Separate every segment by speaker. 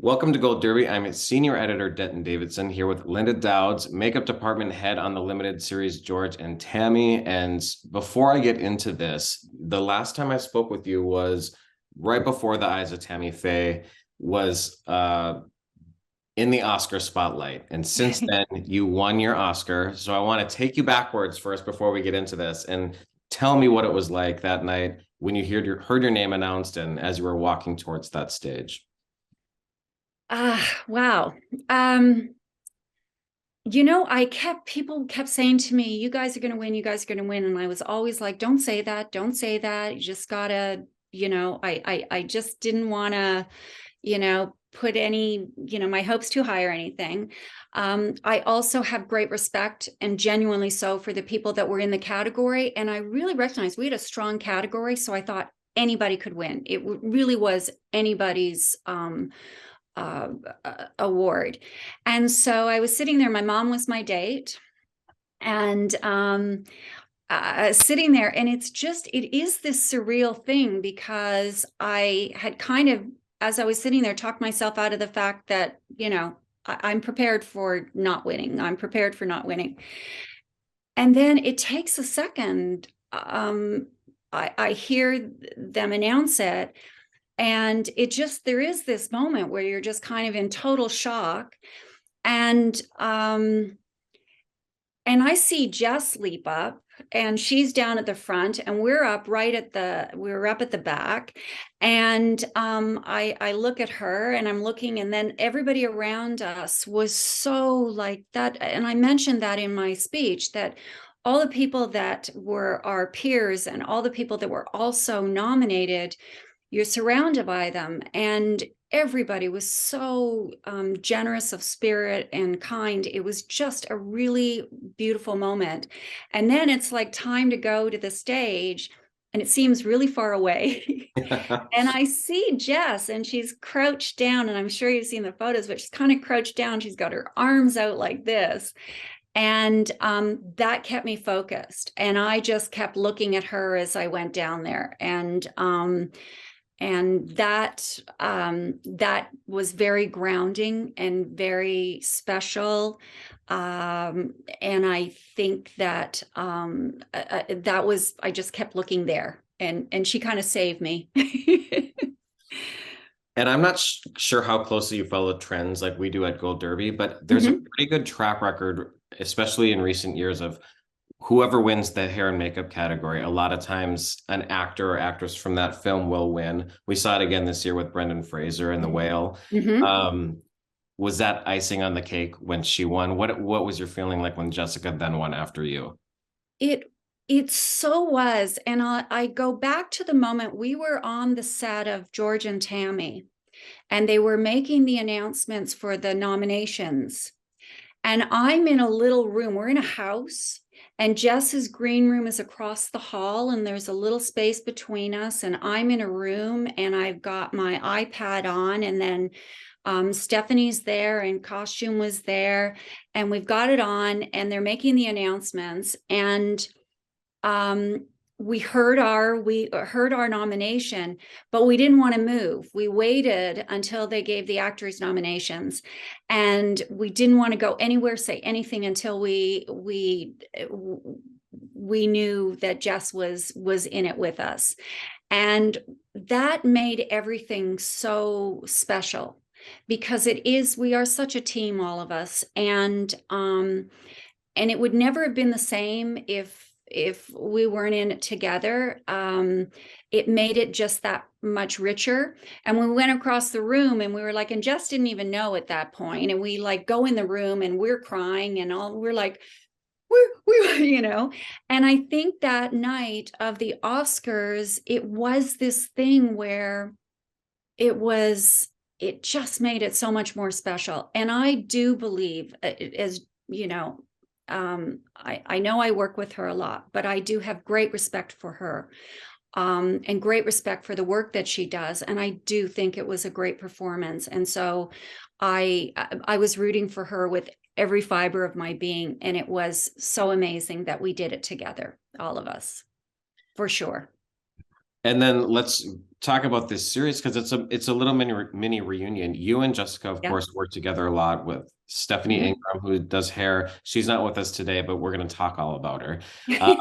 Speaker 1: Welcome to Gold Derby. I'm Senior Editor Denton Davidson here with Linda Dowds, Makeup Department Head on the limited series George and Tammy. And before I get into this, the last time I spoke with you was right before The Eyes of Tammy Faye was in the Oscar spotlight. And since then, you won your Oscar. So I want to take you backwards first before we get into this and tell me what it was like that night when you heard your name announced and as you were walking towards that stage.
Speaker 2: Wow. People kept saying to me, you guys are going to win, you guys are going to win. And I was always like, don't say that. Don't say that. You just gotta, I just didn't want to, put any, my hopes too high or anything. I also have great respect and genuinely so for the people that were in the category. And I really recognized we had a strong category. So I thought anybody could win. It really was anybody's, award. And so I was sitting there, my mom was my date, and sitting there, and it is this surreal thing because I had kind of, as I was sitting there, talked myself out of the fact that, I'm prepared for not winning. I'm prepared for not winning. And then it takes a second. I hear them announce it. And there is this moment where you're just kind of in total shock. And I see Jess leap up, and she's down at the front, and we're up at the back. And I look at her, and I'm looking, and then everybody around us was so like that. And I mentioned that in my speech, that all the people that were our peers and all the people that were also nominated, you're surrounded by them, and everybody was so generous of spirit and kind. It was just a really beautiful moment. And then it's like time to go to the stage, and it seems really far away. And I see Jess, and she's crouched down, and I'm sure you've seen the photos, but she's kind of crouched down. She's got her arms out like this. And that kept me focused. And I just kept looking at her as I went down there. And that was very grounding and very special. And I think that I just kept looking there, and she kind of saved me.
Speaker 1: And I'm not sure how closely you follow trends like we do at Gold Derby, but there's a pretty good track record, especially in recent years, of whoever wins the hair and makeup category. A lot of times an actor or actress from that film will win. We saw it again this year with Brendan Fraser in The Whale. Was that icing on the cake when she won? What was your feeling like when Jessica then won after you?
Speaker 2: It so was. And I go back to the moment we were on the set of George and Tammy, and they were making the announcements for the nominations. And I'm in a little room. We're in a house, and Jess's green room is across the hall, and there's a little space between us. And I'm in a room, and I've got my iPad on, and then Stephanie's there, and costume was there, and we've got it on, and they're making the announcements. And we heard our nomination, but we didn't want to move. We waited until they gave the actors nominations, and we didn't want to go anywhere, say anything until we knew that Jess was in it with us. And that made everything so special, because we are such a team, all of us. And it would never have been the same if we weren't in it together. It made it just that much richer. And when we went across the room, and we were like, and Jess didn't even know at that point, and we like go in the room, and we're crying, and we're like, we and I think that night of the Oscars, it was this thing where it just made it so much more special. And I do believe, as you know, I know I work with her a lot, but I do have great respect for her, and great respect for the work that she does. And I do think it was a great performance. And so I was rooting for her with every fiber of my being. And it was so amazing that we did it together, all of us, for sure.
Speaker 1: And then let's talk about this series because it's a little mini reunion. You and Jessica, of
Speaker 2: Yeah.
Speaker 1: course, work together a lot with Stephanie
Speaker 2: Mhm.
Speaker 1: Ingram, who does hair. She's not with us today, but we're going to talk all about her. Um,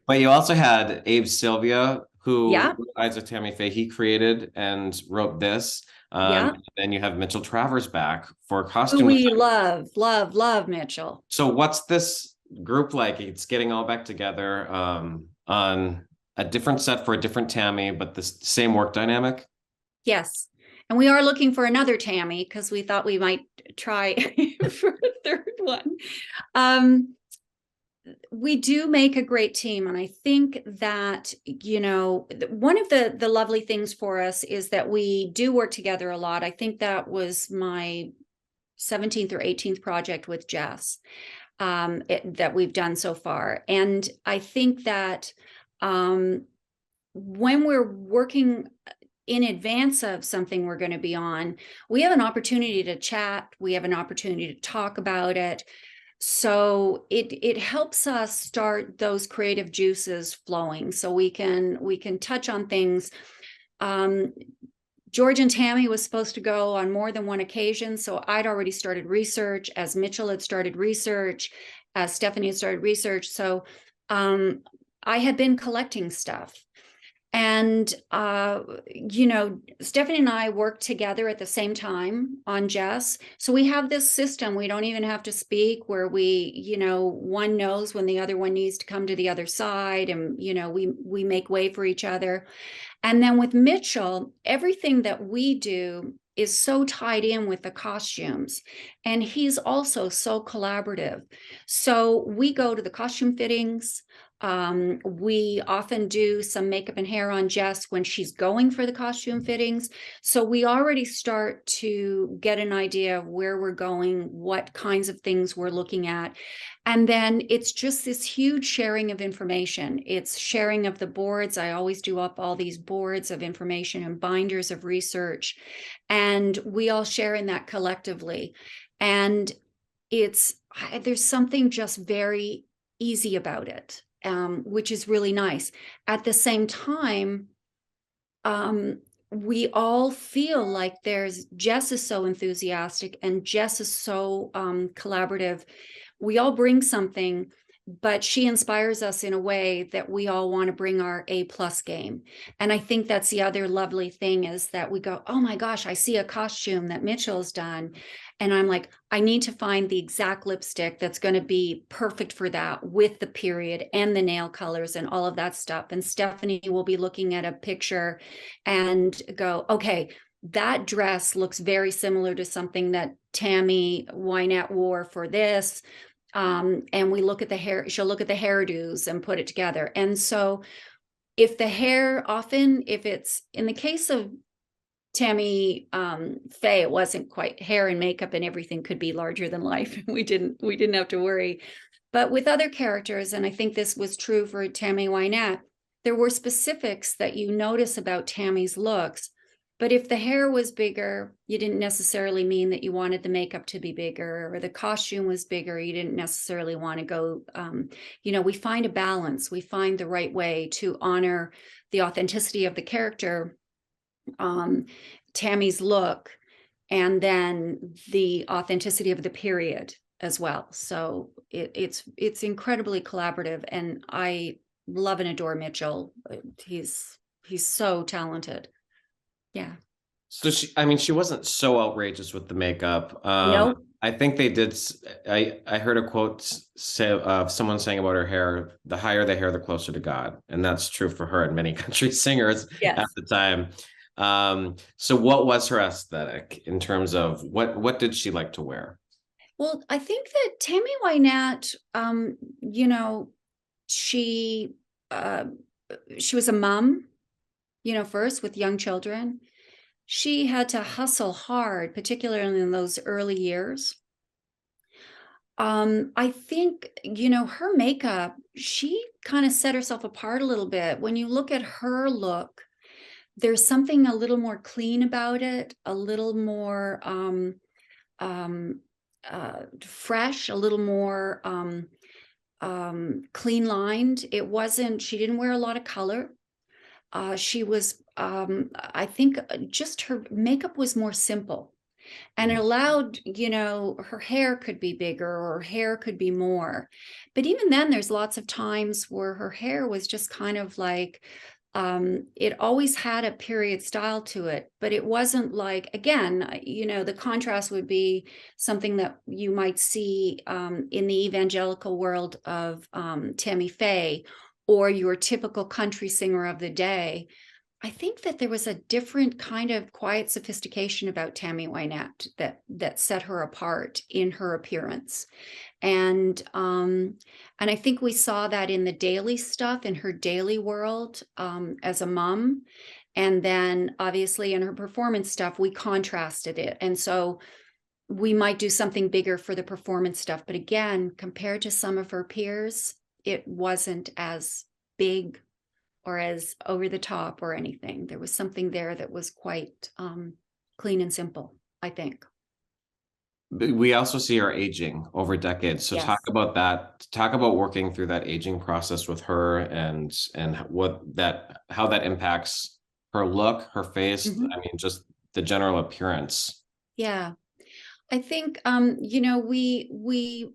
Speaker 1: but you also had Abe Sylvia, who,
Speaker 2: Yeah.
Speaker 1: besides with Tammy Faye, he created and wrote this.
Speaker 2: Yeah.
Speaker 1: Then you have Mitchell Travers back for
Speaker 2: Who
Speaker 1: costume
Speaker 2: we
Speaker 1: design.
Speaker 2: love Mitchell.
Speaker 1: So what's this group like? It's getting all back together on a different set for a different Tammy, but the same work dynamic.
Speaker 2: Yes. And we are looking for another Tammy because we thought we might try for a third one. Um, we do make a great team. And I think that, one of the lovely things for us is that we do work together a lot. I think that was my 17th or 18th project with Jess that we've done so far. And I think that when we're working in advance of something we're going to be on, we have an opportunity to chat. We have an opportunity to talk about it. So it helps us start those creative juices flowing so we can touch on things. George and Tammy was supposed to go on more than one occasion, so I'd already started research, as Mitchell had started research, as Stephanie had started research. So I had been collecting stuff. And, Stephanie and I work together at the same time on Jess. So we have this system. We don't even have to speak where one knows when the other one needs to come to the other side, and, we make way for each other. And then with Mitchell, everything that we do is so tied in with the costumes. And he's also so collaborative. So we go to the costume fittings. We often do some makeup and hair on Jess when she's going for the costume fittings. So we already start to get an idea of where we're going, what kinds of things we're looking at. And then it's just this huge sharing of information. It's sharing of the boards. I always do up all these boards of information and binders of research. And we all share in that collectively. And there's something just very easy about it, which is really nice. At the same time, we all feel like Jess is so enthusiastic and Jess is so collaborative. We all bring something, but she inspires us in a way that we all want to bring our A+ game. And I think that's the other lovely thing, is that we go, oh my gosh, I see a costume that Mitchell's done. And I'm like, I need to find the exact lipstick that's going to be perfect for that, with the period and the nail colors and all of that stuff. And Stephanie will be looking at a picture and go, okay, that dress looks very similar to something that Tammy Wynette wore for this. And we look at the hair, she'll look at the hairdos and put it together. And so if it's in the case of Tammy Faye, it wasn't quite hair and makeup and everything could be larger than life. We didn't have to worry. But with other characters, and I think this was true for Tammy Wynette, there were specifics that you notice about Tammy's looks. But if the hair was bigger, you didn't necessarily mean that you wanted the makeup to be bigger, or the costume was bigger, you didn't necessarily want to go, we find a balance. We find the right way to honor the authenticity of the character, Tammy's look, and then the authenticity of the period as well. So it's incredibly collaborative, and I love and adore Mitchell. He's so talented. Yeah.
Speaker 1: So she wasn't so outrageous with the makeup.
Speaker 2: No.
Speaker 1: I think they did. I heard a quote say of someone saying about her hair: "The higher the hair, the closer to God," and that's true for her and many country singers at
Speaker 2: Yes.
Speaker 1: the time. So what was her aesthetic in terms of what did she like to wear?
Speaker 2: Well, I think that Tammy Wynette, she uh, she was a mom, first with young children. She had to hustle hard, particularly in those early years. I think, her makeup, she kind of set herself apart a little bit. When you look at her look, there's something a little more clean about it, a little more um, fresh, a little more clean lined. She didn't wear a lot of color. she was, I think just her makeup was more simple. And it allowed, her hair could be bigger or her hair could be more. But even then, there's lots of times where her hair was just kind of like, it always had a period style to it, but it wasn't like, again, the contrast would be something that you might see in the evangelical world of Tammy Faye or your typical country singer of the day. I think that there was a different kind of quiet sophistication about Tammy Wynette that set her apart in her appearance. And I think we saw that in the daily stuff, in her daily world, as a mom. And then obviously in her performance stuff, we contrasted it. And so we might do something bigger for the performance stuff. But again, compared to some of her peers, it wasn't as big or as over the top or anything. There was something there that was quite clean and simple, I think.
Speaker 1: We also see her aging over decades. So
Speaker 2: Yes.
Speaker 1: talk about that. Talk about working through that aging process with her and how that impacts her look, her face.
Speaker 2: Mhm.
Speaker 1: I mean, just the general appearance.
Speaker 2: Yeah. I think we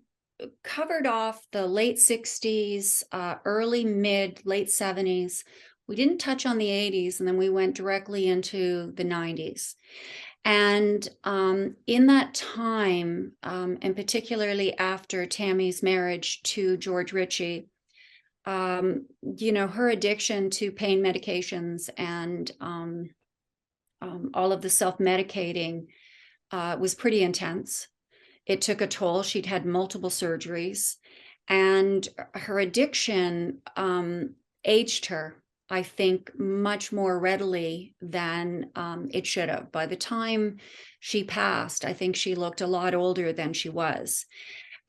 Speaker 2: covered off the late 60s, early late 70s. We didn't touch on the 80s, and then we went directly into the 90s. And in that time, and particularly after Tammy's marriage to George Ritchie, her addiction to pain medications and all of the self-medicating was pretty intense. It took a toll. She'd had multiple surgeries, and her addiction aged her, I think, much more readily than it should have. By the time she passed, I think she looked a lot older than she was.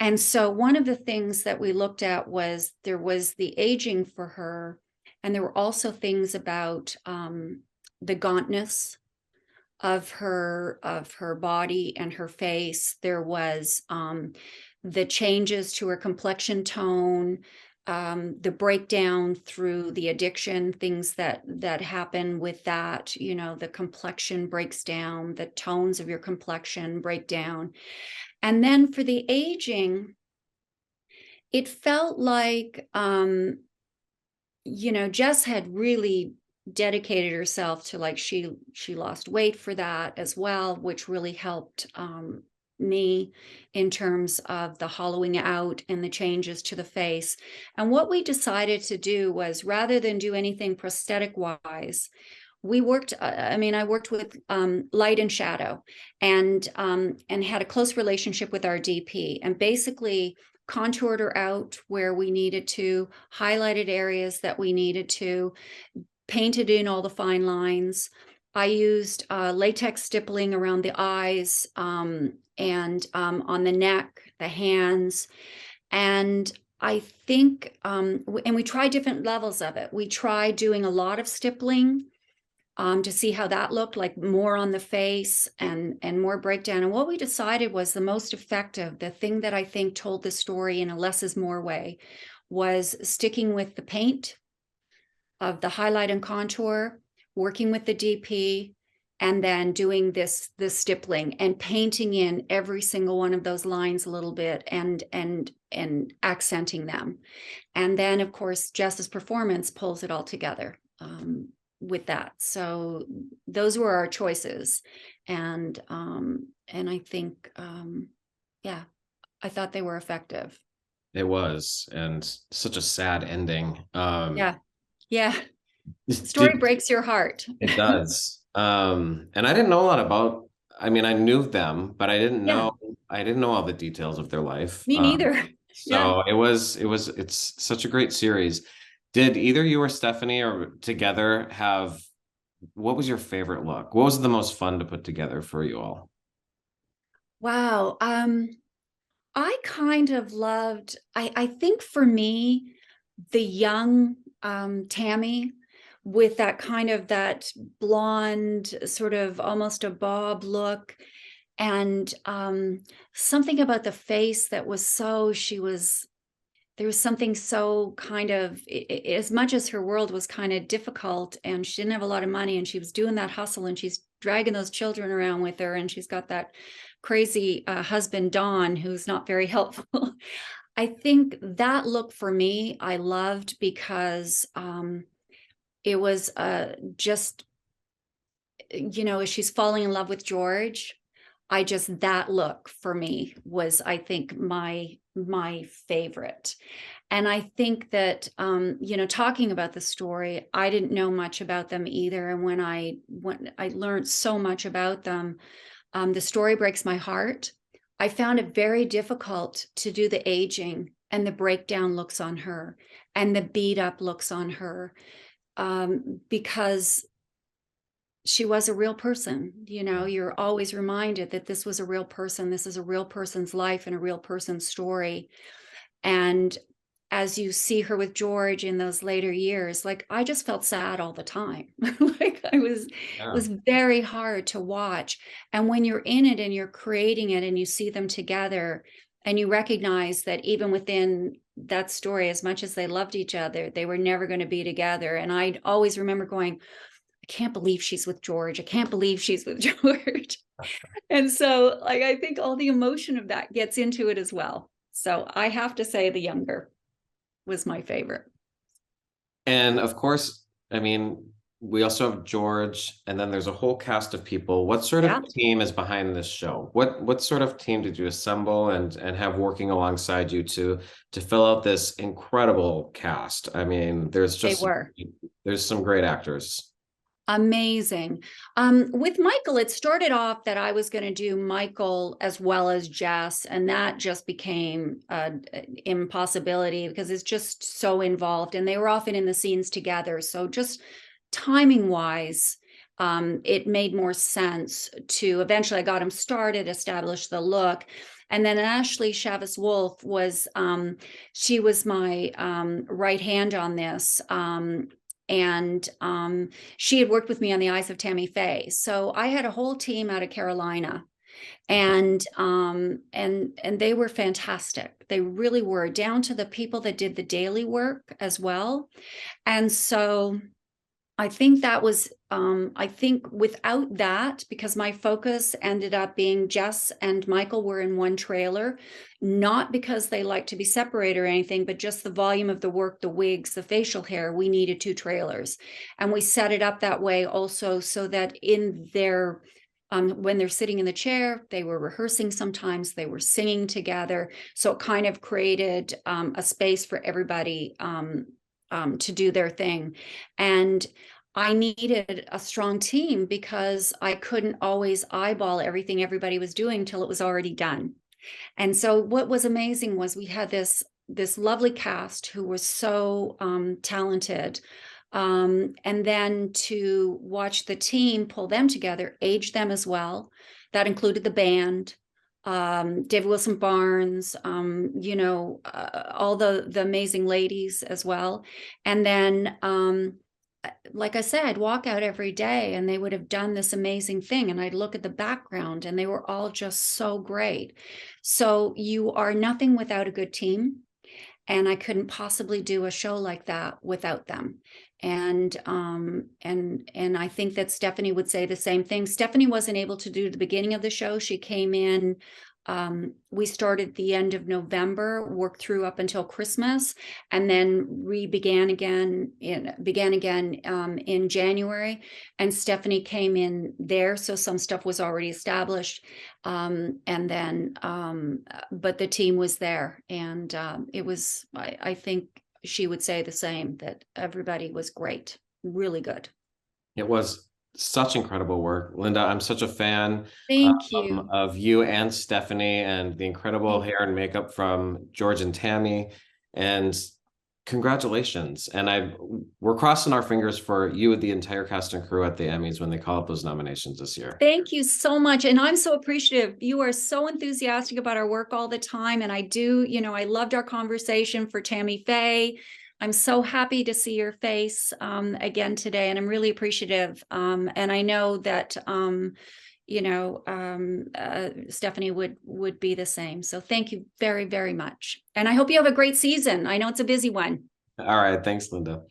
Speaker 2: And so one of the things that we looked at was there was the aging for her, and there were also things about the gauntness of her body and her face. There was the changes to her complexion tone, the breakdown through the addiction, things that happen with that. The complexion breaks down, the tones of your complexion break down. And then for the aging, it felt like Jess had really dedicated herself to, like, she lost weight for that as well, which really helped me in terms of the hollowing out and the changes to the face. And what we decided to do was, rather than do anything prosthetic wise, we worked, I worked with light and shadow, and had a close relationship with our DP, and basically contoured her out where we needed to, highlighted areas that we needed to, painted in all the fine lines. I used latex stippling around the eyes and on the neck, the hands. And I think, and we tried different levels of it. We tried doing a lot of stippling to see how that looked, like more on the face and more breakdown. And what we decided was the most effective, the thing that I think told the story in a less is more way, was sticking with the paint of the highlight and contour, working with the DP, and then doing this stippling and painting in every single one of those lines a little bit and accenting them. And then, of course, Jess's performance pulls it all together with that. So those were our choices. And I think, yeah, I thought they were effective.
Speaker 1: It was, and such a sad ending.
Speaker 2: Yeah. Yeah. The story breaks your heart.
Speaker 1: It does. And I didn't know a lot about, I mean, I knew them, but
Speaker 2: Yeah.
Speaker 1: I didn't know all the details of their life.
Speaker 2: Me neither. Yeah.
Speaker 1: So it's such a great series. Did either you or Stephanie or together what was your favorite look? What was the most fun to put together for you all?
Speaker 2: Wow. I kind of loved, I think for me, the young Tammy, with that kind of that blonde, sort of almost a bob look, and something about the face that was so, there was something so kind of, as much as her world was kind of difficult and she didn't have a lot of money and she was doing that hustle and she's dragging those children around with her and she's got that crazy husband, Don, who's not very helpful. I think that look for me, I loved because it was just, as she's falling in love with George, that look for me was, I think, my favorite. And I think that, talking about the story, I didn't know much about them either. And when I learned so much about them, the story breaks my heart. I found it very difficult to do the aging and the breakdown looks on her and the beat up looks on her, because she was a real person. You're always reminded that this was a real person. This is a real person's life and a real person's story. And as you see her with George in those later years, like, I just felt sad all the time. Like, it was very hard to watch. And when you're in it and you're creating it and you see them together and you recognize that even within that story, as much as they loved each other, they were never going to be together. And I always remember going, I can't believe she's with George. I can't believe she's with George. And so, like, I think all the emotion of that gets into it as well. So I have to say the younger was my favorite.
Speaker 1: And of course, I mean, we also have George, and then there's a whole cast of people. What sort of team is behind this show? What sort of team did you assemble and have working alongside you to fill out this incredible cast? I mean, there's some great actors.
Speaker 2: Amazing. With Michael, it started off that I was going to do Michael as well as Jess, and that just became an impossibility because it's just so involved, and they were often in the scenes together. So just timing wise, it made more sense to eventually I got him started, established the look. And then Ashley Chavez Wolf was, she was my right hand on this. And she had worked with me on The Eyes of Tammy Faye. So I had a whole team out of Carolina, and they were fantastic. They really were, down to the people that did the daily work as well. And so I think that was, I think without that, because my focus ended up being Jess and Michael were in one trailer, not because they like to be separated or anything, but just the volume of the work, the wigs, the facial hair, we needed 2 trailers. And we set it up that way also so that in their, when they're sitting in the chair, they were rehearsing sometimes, they were singing together. So it kind of created a space for everybody to do their thing. And I needed a strong team because I couldn't always eyeball everything everybody was doing till it was already done. And so what was amazing was we had this lovely cast who was so talented. And then to watch the team pull them together, age them as well. That included the band, David Wilson Barnes, all the amazing ladies as well. And then, like I said, I'd walk out every day and they would have done this amazing thing. And I'd look at the background and they were all just so great. So you are nothing without a good team. And I couldn't possibly do a show like that without them. And I think that Stephanie would say the same thing. Stephanie wasn't able to do the beginning of the show. She came in, we started the end of November, worked through up until Christmas, and then began again in January. And Stephanie came in there, so some stuff was already established, and then but the team was there, and it was. I think she would say the same, that everybody was great, really good.
Speaker 1: It was such incredible work, Linda. I'm such a fan
Speaker 2: Thank you
Speaker 1: of you and Stephanie, and the incredible hair and makeup from George and Tammy. And congratulations. And we're crossing our fingers for you, the entire cast and crew at the Emmys when they call up those nominations this year.
Speaker 2: Thank you so much. And I'm so appreciative. You are so enthusiastic about our work all the time. And I do, I loved our conversation for Tammy Faye. I'm so happy to see your face again today, and I'm really appreciative. And I know that, Stephanie would be the same. So thank you very, very much. And I hope you have a great season. I know it's a busy one.
Speaker 1: All right. Thanks, Linda.